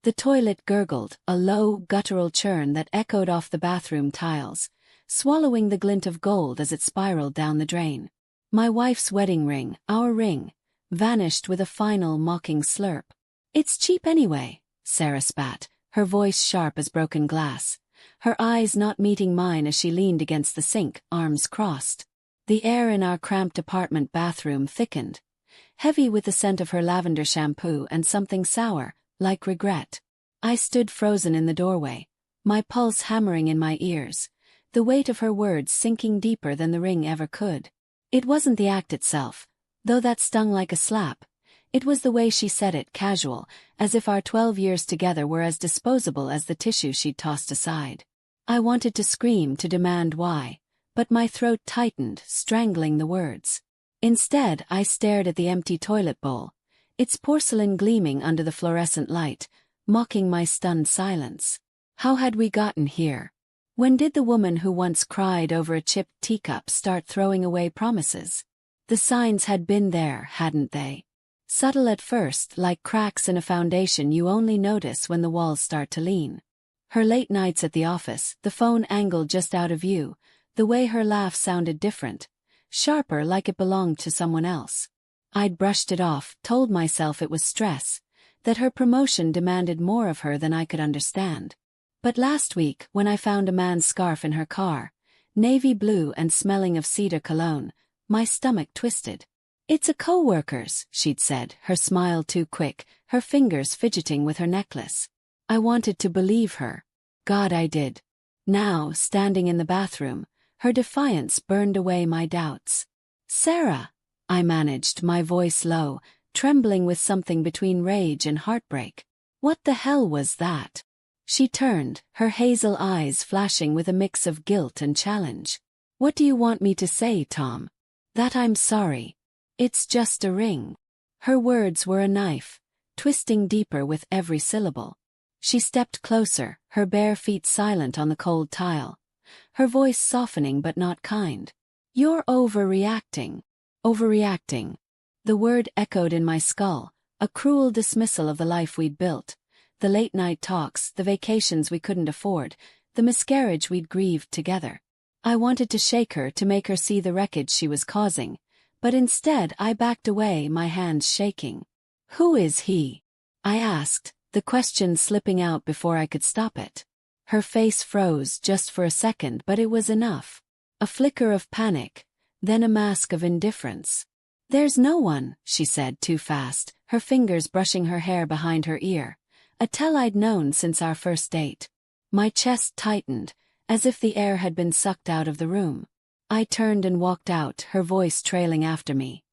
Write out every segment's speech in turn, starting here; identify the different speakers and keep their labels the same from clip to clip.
Speaker 1: The toilet gurgled, a low, guttural churn that echoed off the bathroom tiles, swallowing the glint of gold as it spiraled down the drain. My wife's wedding ring, our ring, vanished with a final mocking slurp. "It's cheap anyway," Sarah spat, her voice sharp as broken glass, her eyes not meeting mine as she leaned against the sink, arms crossed. The air in our cramped apartment bathroom thickened, heavy with the scent of her lavender shampoo and something sour, like regret. I stood frozen in the doorway, my pulse hammering in my ears, the weight of her words sinking deeper than the ring ever could. It wasn't the act itself, though that stung like a slap. It was the way she said it, casual, as if our 12 years together were as disposable as the tissue she'd tossed aside. I wanted to scream, to demand why, but my throat tightened, strangling the words. Instead, I stared at the empty toilet bowl, its porcelain gleaming under the fluorescent light, mocking my stunned silence. How had we gotten here? When did the woman who once cried over a chipped teacup start throwing away promises? The signs had been there, hadn't they? Subtle at first, like cracks in a foundation you only notice when the walls start to lean. Her late nights at the office, the phone angled just out of view, the way her laugh sounded different, sharper, like it belonged to someone else. I'd brushed it off, told myself it was stress, that her promotion demanded more of her than I could understand. But last week, when I found a man's scarf in her car, navy blue and smelling of cedar cologne, my stomach twisted. "It's a co-worker's," she'd said, her smile too quick, her fingers fidgeting with her necklace. I wanted to believe her. God, I did. Now, standing in the bathroom, her defiance burned away my doubts. "Sarah," I managed, my voice low, trembling with something between rage and heartbreak. "What the hell was that?" She turned, her hazel eyes flashing with a mix of guilt and challenge. "What do you want me to say, Tom? That I'm sorry. It's just a ring." Her words were a knife, twisting deeper with every syllable. She stepped closer, her bare feet silent on the cold tile, her voice softening but not kind. "You're overreacting." Overreacting. The word echoed in my skull, a cruel dismissal of the life we'd built, the late-night talks, the vacations we couldn't afford, the miscarriage we'd grieved together. I wanted to shake her, to make her see the wreckage she was causing, but instead I backed away, my hands shaking. "Who is he?" I asked, the question slipping out before I could stop it. Her face froze just for a second, but it was enough. A flicker of panic, then a mask of indifference. "There's no one," she said too fast, her fingers brushing her hair behind her ear, a tell I'd known since our first date. My chest tightened, as if the air had been sucked out of the room. I turned and walked out, her voice trailing after me.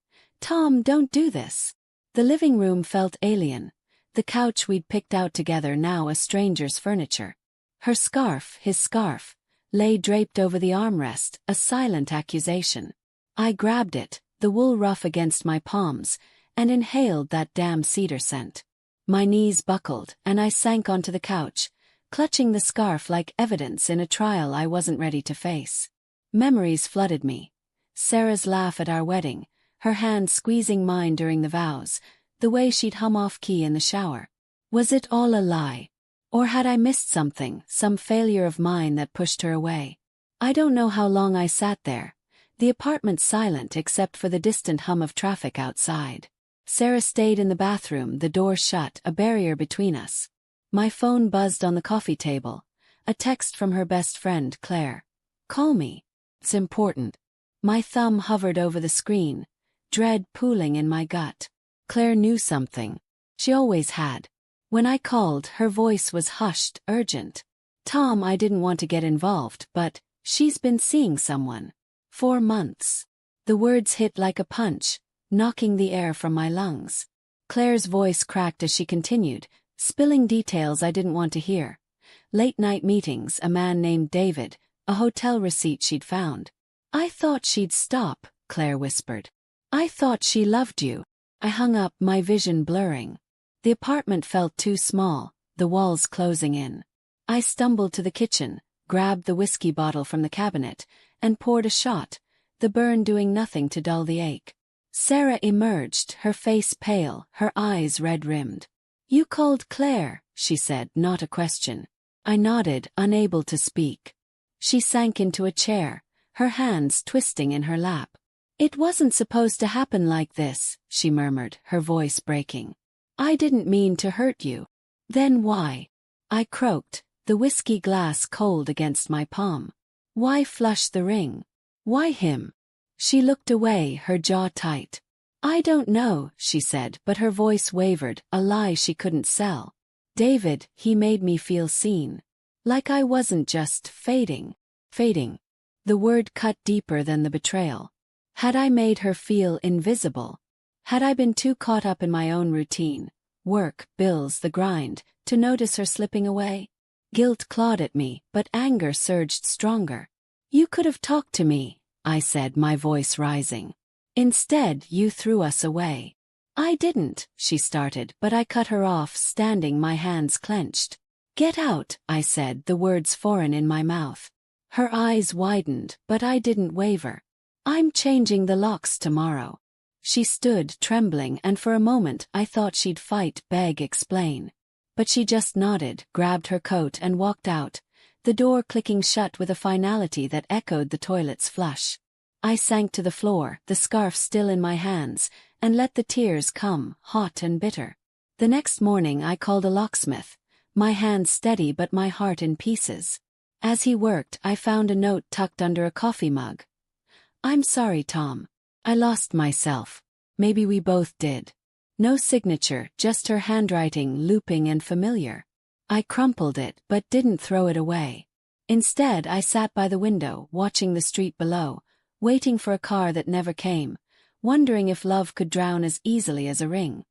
Speaker 1: "Tom, don't do this." The living room felt alien, the couch we'd picked out together now a stranger's furniture. Her scarf, his scarf, lay draped over the armrest, a silent accusation. I grabbed it, the wool ruff against my palms, and inhaled that damn cedar scent. My knees buckled, and I sank onto the couch, clutching the scarf like evidence in a trial I wasn't ready to face. Memories flooded me. Sarah's laugh at our wedding, her hand squeezing mine during the vows, the way she'd hum off-key in the shower. Was it all a lie? Or had I missed something, some failure of mine that pushed her away? I don't know how long I sat there, the apartment silent except for the distant hum of traffic outside. Sarah stayed in the bathroom, the door shut, a barrier between us. My phone buzzed on the coffee table, a text from her best friend, Claire. "Call me. It's important." My thumb hovered over the screen, dread pooling in my gut. Claire knew something. She always had. When I called, her voice was hushed, urgent. "Tom, I didn't want to get involved, but she's been seeing someone. 4 months." The words hit like a punch, knocking the air from my lungs. Claire's voice cracked as she continued, spilling details I didn't want to hear. Late-night meetings, a man named David, a hotel receipt she'd found. "I thought she'd stop," Claire whispered. "I thought she loved you." I hung up, my vision blurring. The apartment felt too small, the walls closing in. I stumbled to the kitchen, grabbed the whiskey bottle from the cabinet, and poured a shot, the burn doing nothing to dull the ache. Sarah emerged, her face pale, her eyes red-rimmed. You called Claire, she said, not a question. I nodded, unable to speak. She sank into a chair, her hands twisting in her lap. It wasn't supposed to happen like this, she murmured, her voice breaking. I didn't mean to hurt you. Then why? I croaked, the whiskey glass cold against my palm. Why flush the ring? Why him? She looked away, her jaw tight. I don't know, she said, but her voice wavered, a lie she couldn't sell. David, he made me feel seen. Like I wasn't just fading. The word cut deeper than the betrayal. Had I made her feel invisible? Had I been too caught up in my own routine, work, bills, the grind, to notice her slipping away? Guilt clawed at me, but anger surged stronger. You could have talked to me, I said, my voice rising. Instead, you threw us away. I didn't, she started, but I cut her off, standing, my hands clenched. Get out, I said, the words foreign in my mouth. Her eyes widened, but I didn't waver. I'm changing the locks tomorrow. She stood, trembling, and for a moment I thought she'd fight, beg, explain. But she just nodded, grabbed her coat and walked out, the door clicking shut with a finality that echoed the toilet's flush. I sank to the floor, the scarf still in my hands, and let the tears come, hot and bitter. The next morning I called a locksmith, my hands steady but my heart in pieces. As he worked, I found a note tucked under a coffee mug. I'm sorry, Tom. I lost myself. Maybe we both did. No signature, just her handwriting, looping and familiar. I crumpled it, but didn't throw it away. Instead, I sat by the window, watching the street below, waiting for a car that never came, wondering if love could drown as easily as a ring.